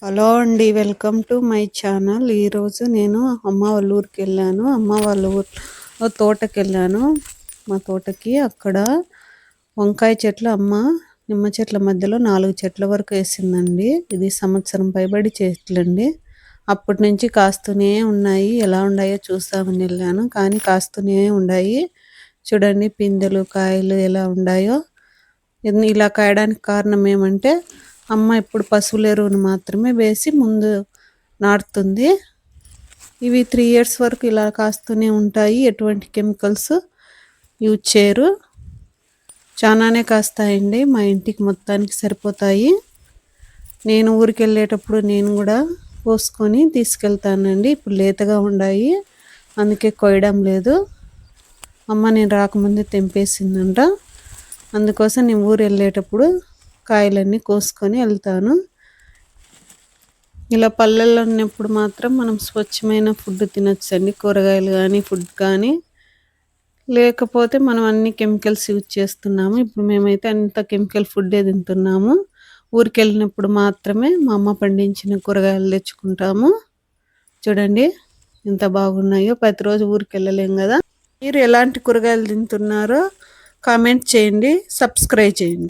Hello అండి, welcome to my channel. ఈరోజు నేను అమ్మ వాళ్ళ ఊరికి వెళ్ళాను. అమ్మ వాళ్ళ ఊరు తోటకి వెళ్ళాను. మా తోటకి అక్కడ వంకాయ చెట్లు అమ్మ నిమ్మ చెట్ల మధ్యలో 4 చెట్ల వరకు వేసిందండి. ఇది సంవత్సరం పైబడి చెట్లండి. అప్పటి నుంచి కాస్తూనే ఉన్నాయి. ఎలా ఉన్నాయో చూస్తామని వెళ్ళాను, కానీ కాస్తూనే ఉన్నాయి. చూడండి పిందెలు కాయలు ఎలా ఉన్నాయో. ఇలా కాయడానికి కారణం ఏమంటే అమ్మ ఇప్పుడు పశువుల ఎరువును మాత్రమే వేసి ముందు నాటుతుంది. ఇవి 3 years వరకు ఇలా కాస్తూనే ఉంటాయి. ఎటువంటి కెమికల్స్ యూజ్ చేయరు. చాలానే కాస్తాయండి. మా ఇంటికి మొత్తానికి సరిపోతాయి. నేను ఊరికి వెళ్ళేటప్పుడు నేను కూడా పోసుకొని తీసుకెళ్తానండి. ఇప్పుడు లేతగా ఉన్నాయి, అందుకే కొయ్యడం లేదు. అమ్మ నేను రాకముందే తెంపేసిందంట. అందుకోసం నేను ఊరు వెళ్ళేటప్పుడు కాయలన్నీ కోసుకొని వెళ్తాను. ఇలా పల్లెల్లో ఉన్నప్పుడు మాత్రం మనం స్వచ్ఛమైన ఫుడ్ తినొచ్చండి. కూరగాయలు కానీ ఫుడ్ కానీ. లేకపోతే మనం అన్ని కెమికల్స్ యూజ్ చేస్తున్నాము. ఇప్పుడు మేమైతే అంత కెమికల్ ఫుడ్డే తింటున్నాము. ఊరికి వెళ్ళినప్పుడు మాత్రమే మా అమ్మ పండించిన కూరగాయలు తెచ్చుకుంటాము. చూడండి ఎంత బాగున్నాయో. ప్రతిరోజు ఊరికి వెళ్ళలేం కదా. మీరు ఎలాంటి కూరగాయలు తింటున్నారో కామెంట్ చేయండి, సబ్స్క్రైబ్ చేయండి.